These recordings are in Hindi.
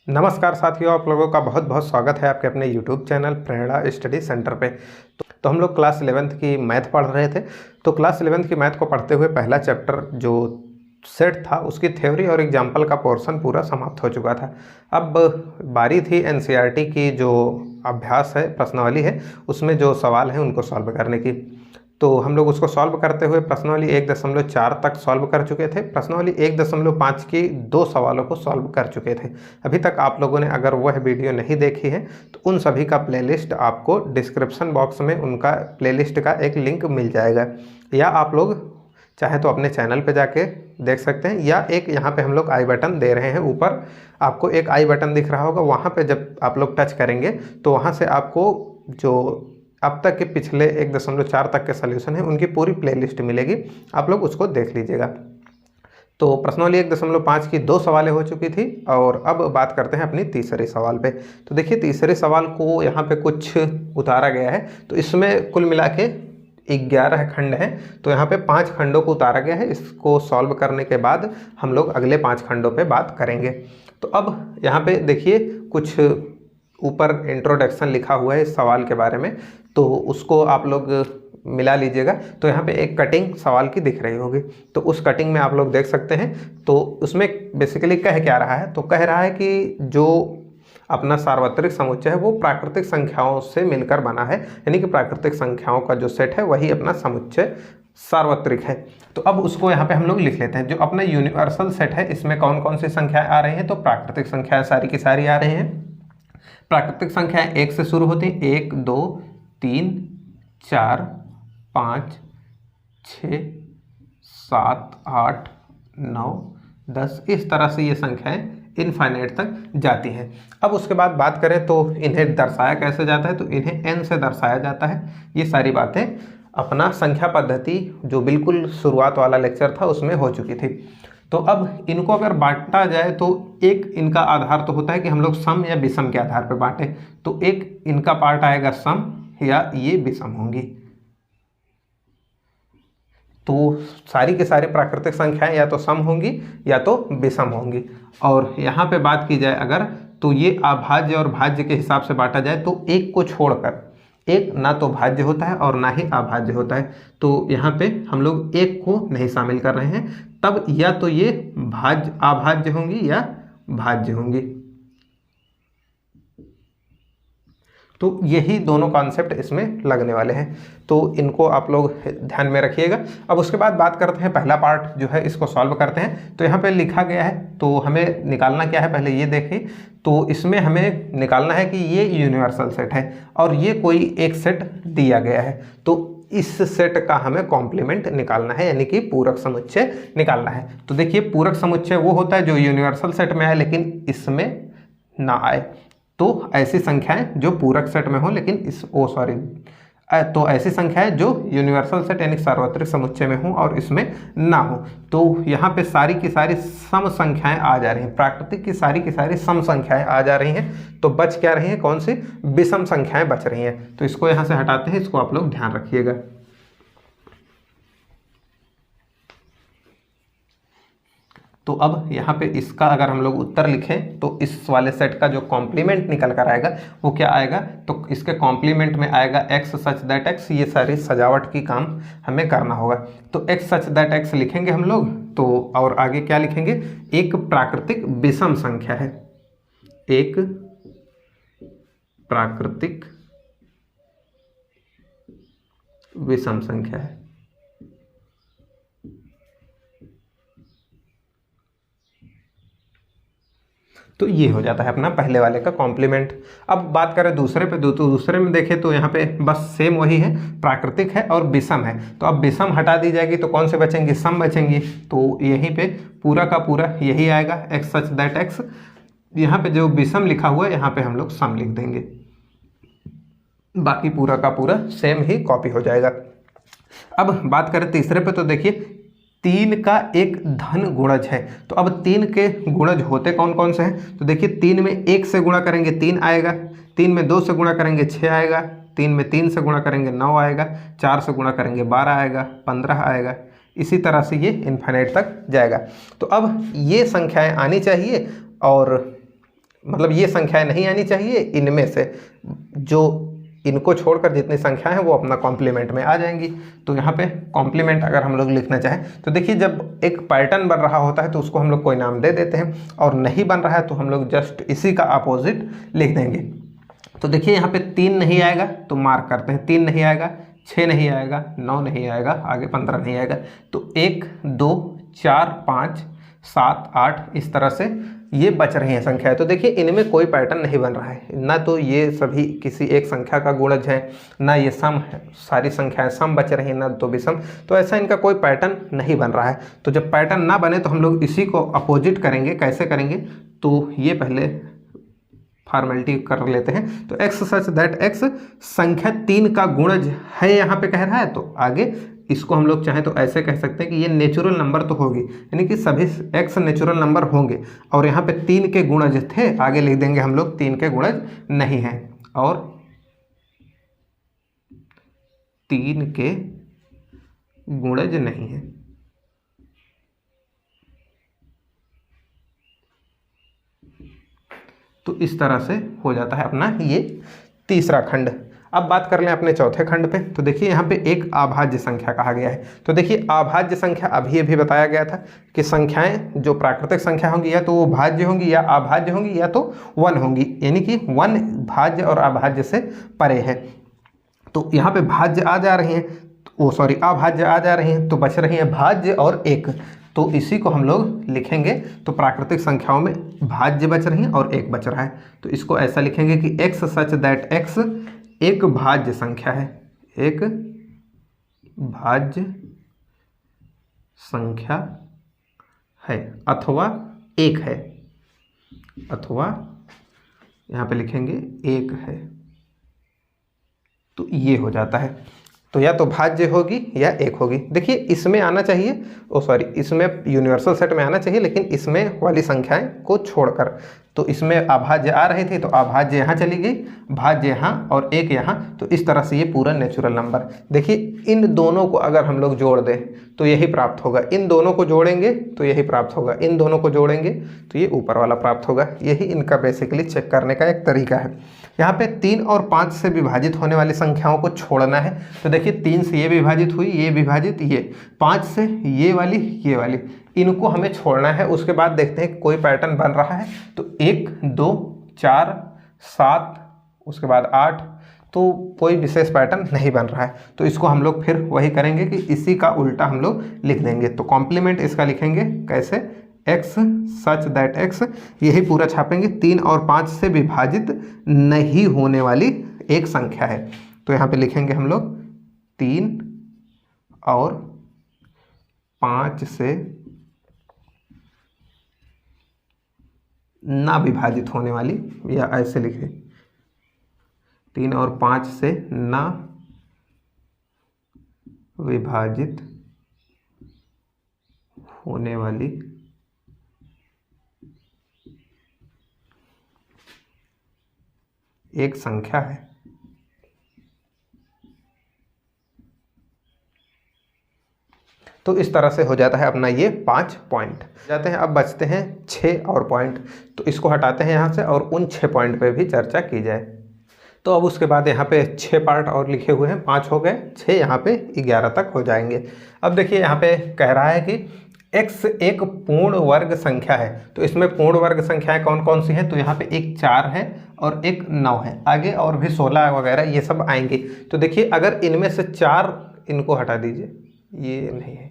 नमस्कार साथियों, आप लोगों का बहुत बहुत स्वागत है आपके अपने YouTube चैनल प्रेरणा स्टडी सेंटर पे। तो हम लोग क्लास 11th की मैथ पढ़ रहे थे। तो क्लास 11th की मैथ को पढ़ते हुए पहला चैप्टर जो सेट था उसकी थ्योरी और एग्जाम्पल का पोर्शन पूरा समाप्त हो चुका था। अब बारी थी NCERT की जो अभ्यास है, प्रश्नावली है, उसमें जो सवाल हैं उनको सॉल्व करने की। तो हम लोग उसको सॉल्व करते हुए प्रश्नावली 1.4 तक सॉल्व कर चुके थे। प्रश्नावली 1.5 की 2 सवालों को सॉल्व कर चुके थे। अभी तक आप लोगों ने अगर वह वीडियो नहीं देखी है तो उन सभी का प्लेलिस्ट आपको डिस्क्रिप्शन बॉक्स में उनका प्लेलिस्ट का एक लिंक मिल जाएगा, या आप लोग चाहे तो अपने चैनल पे जाके देख सकते हैं, या एक यहाँ पे हम लोग आई बटन दे रहे हैं, ऊपर आपको एक आई बटन दिख रहा होगा, वहाँ पे जब आप लोग टच करेंगे तो वहाँ से आपको जो अब तक के पिछले 1.4 तक के सॉल्यूशन है उनकी पूरी प्लेलिस्ट मिलेगी, आप लोग उसको देख लीजिएगा। तो प्रश्नावली 1.5 की 2 सवालें हो चुकी थी और अब बात करते हैं अपनी तीसरे सवाल पे। तो देखिए, तीसरे सवाल को यहाँ पे कुछ उतारा गया है। तो इसमें कुल मिला के 11 खंड हैं। तो यहाँ पे 5 खंडों को उतारा गया है। इसको सॉल्व करने के बाद हम लोग अगले 5 खंडों पे बात करेंगे। तो अब यहाँ पे देखिए, कुछ ऊपर इंट्रोडक्शन लिखा हुआ है इस सवाल के बारे में, तो उसको आप लोग मिला लीजिएगा। तो यहाँ पे एक कटिंग सवाल की दिख रही होगी, तो उस कटिंग में आप लोग देख सकते हैं। तो उसमें बेसिकली कह क्या रहा है, तो कह रहा है कि जो अपना सार्वत्रिक समुच्चय है वो प्राकृतिक संख्याओं से मिलकर बना है, यानी कि प्राकृतिक संख्याओं का जो सेट है वही अपना समुच्चय सार्वत्रिक है। तो अब उसको यहाँ पे हम लोग लिख लेते हैं। जो अपना यूनिवर्सल सेट है इसमें कौन कौन सी संख्याएं आ रही हैं, तो प्राकृतिक संख्याएं सारी की सारी आ रही हैं। प्राकृतिक संख्याएं 1 से शुरू होती हैं, 1 2 3 4 5 6 7 8 9 10, इस तरह से ये संख्याएं इनफाइनाइट तक जाती हैं। अब उसके बाद बात करें तो इन्हें दर्शाया कैसे जाता है, तो इन्हें n से दर्शाया जाता है। ये सारी बातें अपना संख्या पद्धति जो बिल्कुल शुरुआत वाला लेक्चर था उसमें हो चुकी थी। तो अब इनको अगर बांटा जाए तो एक इनका आधार तो होता है कि हम लोग सम या विषम के आधार पर बांटे। तो एक इनका पार्ट आएगा सम, या ये विषम होंगी। तो सारी के सारी प्राकृतिक संख्याएं या तो सम होंगी या तो विषम होंगी। और यहाँ पे बात की जाए अगर, तो ये अभाज्य और भाज्य के हिसाब से बांटा जाए तो एक को छोड़कर, एक ना तो भाज्य होता है और ना ही अभाज्य होता है, तो यहाँ पे हम लोग एक को नहीं शामिल कर रहे हैं। तब या तो ये अभाज्य होंगी या भाज्य होंगी। तो यही दोनों कॉन्सेप्ट इसमें लगने वाले हैं, तो इनको आप लोग ध्यान में रखिएगा। अब उसके बाद बात करते हैं, पहला पार्ट जो है इसको सॉल्व करते हैं। तो यहाँ पे लिखा गया है, तो हमें निकालना क्या है पहले ये देखिए। तो इसमें हमें निकालना है कि ये यूनिवर्सल सेट है और ये कोई एक सेट दिया गया है, तो इस सेट का हमें कॉम्प्लीमेंट निकालना है, यानी कि पूरक समुच्चय निकालना है। तो देखिए, पूरक समुच्चय वो होता है जो यूनिवर्सल सेट में आए लेकिन इसमें ना आए। तो ऐसी संख्याएं जो पूरक सेट में हो लेकिन तो ऐसी संख्याएं जो यूनिवर्सल सेट यानी सार्वत्रिक समुच्चय में हो और इसमें ना हो। तो यहाँ पे सारी की सारी सम संख्याएं आ जा रही हैं, प्राकृतिक की सारी सम संख्याएं आ जा रही हैं। तो बच क्या रही हैं, कौन सी, विषम संख्याएं बच रही हैं। तो इसको यहाँ से हटाते हैं, इसको आप लोग ध्यान रखिएगा। तो अब यहाँ पे इसका अगर हम लोग उत्तर लिखें तो इस वाले सेट का जो कॉम्प्लीमेंट निकल कर आएगा वो क्या आएगा, तो इसके कॉम्प्लीमेंट में आएगा x सच दैट x। ये सारी सजावट की काम हमें करना होगा। तो x सच दैट x लिखेंगे हम लोग, तो और आगे क्या लिखेंगे, एक प्राकृतिक विषम संख्या है, एक प्राकृतिक विषम संख्या है। तो ये हो जाता है अपना पहले वाले का कॉम्प्लीमेंट। अब बात करें दूसरे पे, तो दूसरे में देखें तो यहाँ पे बस सेम वही है, प्राकृतिक है और विषम है। तो अब विषम हटा दी जाएगी तो कौन से बचेंगे, सम बचेंगी। तो यहीं पे पूरा का पूरा यही आएगा, एक्स सच दैट एक्स। यहाँ पे जो विषम लिखा हुआ है यहाँ पे हम लोग सम लिख देंगे, बाकी पूरा का पूरा सेम ही कॉपी हो जाएगा। अब बात करें तीसरे पे, तो देखिए 3 का एक धन गुणज है। तो अब 3 के गुणज होते कौन कौन से हैं, तो देखिए 3 में 1 से गुणा करेंगे 3 आएगा, 3 में 2 से गुणा करेंगे 6 आएगा, 3 में 3 से गुणा करेंगे 9 आएगा, 4 से गुणा करेंगे 12 आएगा, 15 आएगा। इसी तरह से ये इन्फिनिट तक जाएगा। तो अब ये संख्याएं आनी चाहिए और मतलब ये संख्याएं नहीं आनी चाहिए, इनमें से जो इनको छोड़कर जितनी संख्याएं हैं वो अपना कॉम्प्लीमेंट में आ जाएंगी। तो यहाँ पे कॉम्प्लीमेंट अगर हम लोग लिखना चाहें तो देखिए, जब एक पैटर्न बन रहा होता है तो उसको हम लोग कोई नाम दे देते हैं, और नहीं बन रहा है तो हम लोग जस्ट इसी का अपोजिट लिख देंगे। तो देखिए यहाँ पे 3 नहीं आएगा तो मार्क करते हैं, 3 नहीं आएगा, 6 नहीं आएगा, 9 नहीं आएगा, आगे 15 नहीं आएगा। तो 1 2 4 5 7 8 इस तरह से ये बच रही हैं संख्याएं। तो देखिए इनमें कोई पैटर्न नहीं बन रहा है, ना तो ये सभी किसी एक संख्या का गुणज है, ना ये सम है, सारी संख्याएं सम बच रही हैं, ना तो विषम। तो ऐसा इनका कोई पैटर्न नहीं बन रहा है। तो जब पैटर्न ना बने तो हम लोग इसी को अपोजिट करेंगे। कैसे करेंगे, तो ये पहले फॉर्मेलिटी कर लेते हैं। तो x सच दैट x संख्या 3 का गुणज है, यहाँ पे कह रहा है, तो आगे इसको हम लोग चाहें तो ऐसे कह सकते हैं कि ये नेचुरल नंबर तो होगी, यानी कि सभी x नेचुरल नंबर होंगे, और यहाँ पे 3 के गुणज थे, आगे लिख देंगे हम लोग 3 के गुणज नहीं है, और 3 के गुणज नहीं है। तो इस तरह से हो जाता है अपना ये तीसरा खंड। अब बात कर लें अपने चौथे खंड पे। तो देखिए यहाँ पे एक अभाज्य संख्या कहा गया है। तो देखिए अभाज्य संख्या अभी बताया गया था कि संख्याएं जो प्राकृतिक संख्या होंगी या तो वो भाज्य होंगी या अभाज्य होंगी या तो 1 होंगी, यानी कि 1 भाज्य और अभाज्य से परे है। तो यहाँ पे भाज्य आ जा रही हैं, अभाज्य आ जा रही हैं, तो बच रही हैं भाज्य और 1। तो इसी को हम लोग लिखेंगे। तो प्राकृतिक संख्याओं में भाज्य बच रही हैं और 1 बच रहा है, तो इसको ऐसा लिखेंगे कि x सच दैट x एक भाज्य संख्या है, एक भाज्य संख्या है, अथवा 1 है, अथवा यहाँ पे लिखेंगे 1 है। तो ये हो जाता है। तो या तो भाज्य होगी या 1 होगी। देखिए इसमें आना चाहिए, इसमें यूनिवर्सल सेट में आना चाहिए, लेकिन इसमें वाली संख्याएं को छोड़कर। तो इसमें अभाज्य आ रही थी तो अभाज्य यहाँ चली गई, भाज्य यहाँ और 1 यहाँ। तो इस तरह से ये पूरा नेचुरल नंबर। देखिए इन दोनों को अगर हम लोग जोड़ दें तो यही प्राप्त होगा, इन दोनों को जोड़ेंगे तो यही प्राप्त होगा, इन दोनों को जोड़ेंगे तो ये ऊपर वाला प्राप्त होगा। यही इनका बेसिकली चेक करने का एक तरीका है। यहाँ पे 3 और 5 से विभाजित होने वाली संख्याओं को छोड़ना है। तो देखिए 3 से ये विभाजित हुई, ये विभाजित, ये 5 से ये वाली, इनको हमें छोड़ना है। उसके बाद देखते हैं कोई पैटर्न बन रहा है। तो 1 2 4 7 उसके बाद 8, तो कोई विशेष पैटर्न नहीं बन रहा है। तो इसको हम लोग फिर वही करेंगे कि इसी का उल्टा हम लोग लिख देंगे। तो कॉम्प्लीमेंट इसका लिखेंगे कैसे, x सच दैट x, यही पूरा छापेंगे। 3 और 5 से विभाजित नहीं होने वाली एक संख्या है। तो यहाँ पे लिखेंगे हम लोग 3 और 5 से ना विभाजित होने वाली, या ऐसे लिखे 3 और 5 से ना विभाजित होने वाली एक संख्या है। तो इस तरह से हो जाता है अपना ये 5 पॉइंट जाते हैं। अब बचते हैं 6 और पॉइंट। तो इसको हटाते हैं यहाँ से और उन 6 पॉइंट पे भी चर्चा की जाए। तो अब उसके बाद यहाँ पे 6 पार्ट और लिखे हुए हैं, 5 हो गए, 6 यहाँ पे 11 तक हो जाएंगे। अब देखिए यहाँ पे कह रहा है कि x एक पूर्ण वर्ग संख्या है। तो इसमें पूर्ण वर्ग संख्याएं कौन कौन सी हैं, तो यहाँ पे एक 4 है और एक 9 है, आगे और भी 16 वगैरह ये सब आएंगे। तो देखिए अगर इनमें से 4 इनको हटा दीजिए, ये नहीं है,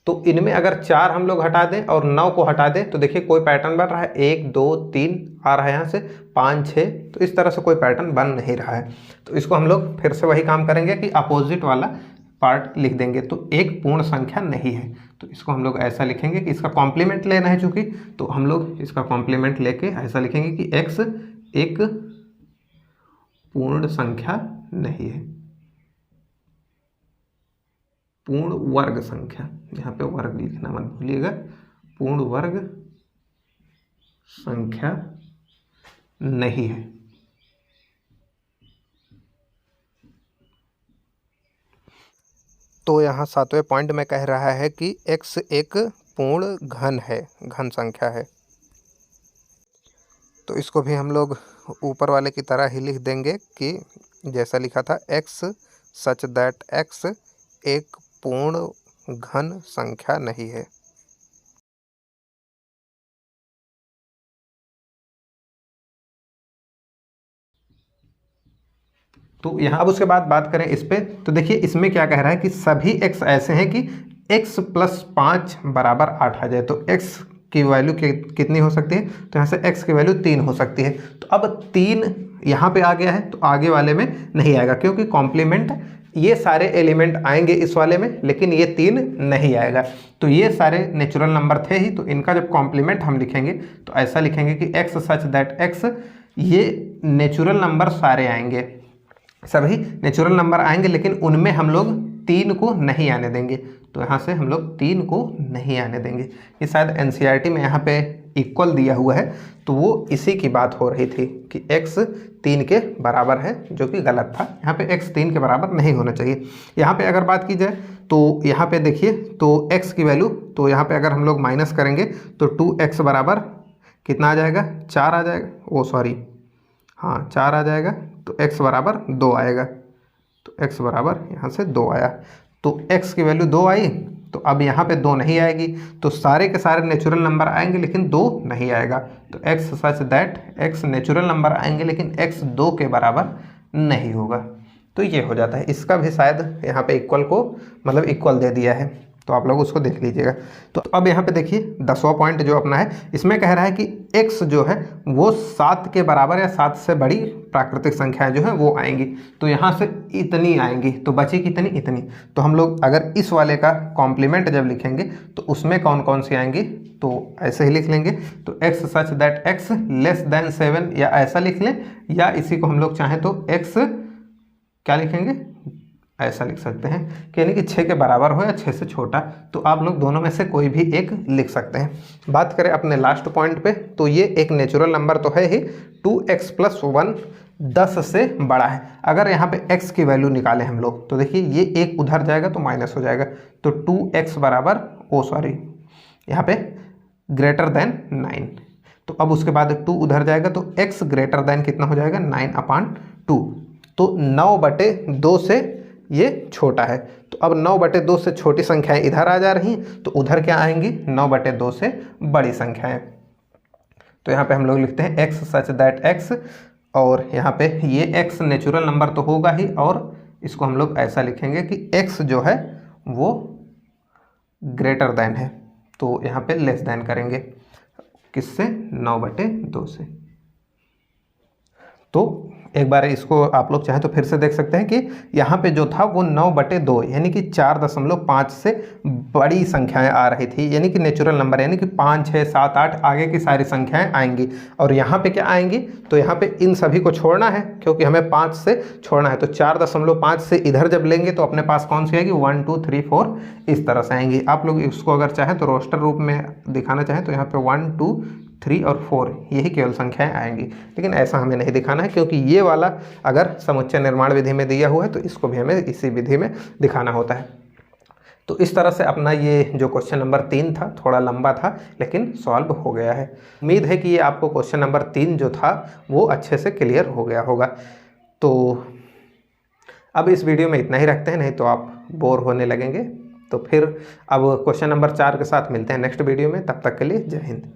तो इनमें अगर 4 हम लोग हटा दें और 9 को हटा दें तो देखिए कोई पैटर्न बन रहा है, 1 2 3 आ रहा है यहाँ से, 5 6, तो इस तरह से कोई पैटर्न बन नहीं रहा है। तो इसको हम लोग फिर से वही काम करेंगे कि अपोजिट वाला पार्ट लिख देंगे। तो एक पूर्ण संख्या नहीं है, तो इसको हम लोग ऐसा लिखेंगे कि इसका कॉम्प्लीमेंट लेना है चूँकि, तो हम लोग इसका कॉम्प्लीमेंट लेके ऐसा लिखेंगे कि x एक पूर्ण संख्या नहीं है, पूर्ण वर्ग संख्या, यहाँ पे वर्ग लिखना मत भूलिएगा, पूर्ण वर्ग संख्या नहीं है। तो यहाँ 7वें पॉइंट में कह रहा है कि x एक पूर्ण घन है, घन संख्या है। तो इसको भी हम लोग ऊपर वाले की तरह ही लिख देंगे कि जैसा लिखा था x सच दैट x एक पूर्ण घन संख्या नहीं है। तो यहाँ अब उसके बाद बात करें इस पे, तो देखिए इसमें क्या कह रहा है कि सभी x ऐसे हैं कि x + 5 = 8 आ जाए। तो x की वैल्यू कितनी हो सकती है, तो यहाँ से x की वैल्यू 3 हो सकती है। तो अब 3 यहाँ पे आ गया है तो आगे वाले में नहीं आएगा, क्योंकि कॉम्प्लीमेंट ये सारे एलिमेंट आएंगे इस वाले में, लेकिन ये 3 नहीं आएगा। तो ये सारे नेचुरल नंबर थे ही, तो इनका जब कॉम्प्लीमेंट हम लिखेंगे तो ऐसा लिखेंगे कि x सच दैट x, ये नेचुरल नंबर सारे आएंगे, सभी नेचुरल नंबर आएंगे, लेकिन उनमें हम लोग 3 को नहीं आने देंगे। तो यहाँ से हम लोग 3 को नहीं आने देंगे। ये शायद एनसीईआरटी में यहाँ पे इक्वल दिया हुआ है, तो वो इसी की बात हो रही थी कि x 3 के बराबर है, जो कि गलत था। यहाँ पे x 3 के बराबर नहीं होना चाहिए। यहाँ पे अगर बात की जाए तो यहाँ पे देखिए, तो x की वैल्यू, तो यहाँ पे अगर हम लोग माइनस करेंगे तो 2x बराबर कितना आ जाएगा, 4 आ जाएगा। ओ सॉरी, हाँ 4 आ जाएगा। तो x बराबर 2 आएगा। तो x बराबर यहाँ से 2 आया। तो x की वैल्यू 2 आई, तो अब यहाँ पे 2 नहीं आएगी। तो सारे के सारे नेचुरल नंबर आएंगे, लेकिन 2 नहीं आएगा। तो x such that x natural number आएंगे, लेकिन x 2 के बराबर नहीं होगा। तो ये हो जाता है। इसका भी शायद यहाँ पे इक्वल को मतलब इक्वल दे दिया है, तो आप लोग उसको देख लीजिएगा। तो अब यहाँ पे देखिए 10वां पॉइंट जो अपना है, इसमें कह रहा है कि x जो है वो 7 के बराबर या 7 से बड़ी प्राकृतिक संख्याएं जो है वो आएंगी। तो यहाँ से इतनी आएंगी, तो बची कितनी, इतनी। तो हम लोग अगर इस वाले का कॉम्प्लीमेंट जब लिखेंगे तो उसमें कौन कौन सी आएंगी, तो ऐसे ही लिख लेंगे। तो x सच दैट x < 7, या ऐसा लिख लें, या इसी को हम लोग चाहें तो x क्या लिखेंगे, ऐसा लिख सकते हैं कि यानी कि 6 के बराबर हो या 6 से छोटा। तो आप लोग दोनों में से कोई भी एक लिख सकते हैं। बात करें अपने लास्ट पॉइंट पे, तो ये एक नेचुरल नंबर तो है ही, 2x + 1 10 से बड़ा है। अगर यहाँ पे x की वैल्यू निकालें हम लोग, तो देखिए ये एक उधर जाएगा तो माइनस हो जाएगा। तो 2x बराबर, ओ सॉरी, यहाँ पे > 9। तो अब उसके बाद 2 उधर जाएगा तो x > कितना हो जाएगा, 9/2। तो 9/2 से ये छोटा है। तो अब 9/2 से छोटी संख्याएं इधर आ जा रही हैं, तो उधर क्या आएंगी, 9/2 से बड़ी संख्याएं। तो यहाँ पे हम लोग लिखते हैं x सच दैट x, और यहाँ पे ये x नेचुरल नंबर तो होगा ही, और इसको हम लोग ऐसा लिखेंगे कि x जो है वो > है। तो यहाँ पे लेस देन करेंगे, किससे, 9/2 से। तो एक बार इसको आप लोग चाहें तो फिर से देख सकते हैं कि यहाँ पे जो था वो 9/2 यानी कि 4.5 से बड़ी संख्याएं आ रही थी, यानी कि नेचुरल नंबर, यानी कि 5, 6, 7, 8 आगे की सारी संख्याएं आएंगी। और यहाँ पे क्या आएंगी, तो यहाँ पे इन सभी को छोड़ना है, क्योंकि हमें 5 से छोड़ना है। तो 4.5 से इधर जब लेंगे तो अपने पास कौन सी आएगी, 1, 2, 3, 4 इस तरह से आएंगी। आप लोग इसको अगर चाहें तो रोस्टर रूप में दिखाना चाहें तो यहाँ पे 1, 2, 3 और 4 यही केवल संख्याएं आएंगी, लेकिन ऐसा हमें नहीं दिखाना है, क्योंकि ये वाला अगर समुच्चय निर्माण विधि में दिया हुआ है तो इसको भी हमें इसी विधि में दिखाना होता है। तो इस तरह से अपना ये जो क्वेश्चन नंबर 3 था, थोड़ा लंबा था लेकिन सॉल्व हो गया है। उम्मीद है कि ये आपको क्वेश्चन नंबर 3 जो था वो अच्छे से क्लियर हो गया होगा। तो अब इस वीडियो में इतना ही रखते हैं, नहीं तो आप बोर होने लगेंगे। तो फिर अब क्वेश्चन नंबर 4 के साथ मिलते हैं नेक्स्ट वीडियो में। तब तक के लिए जय हिंद।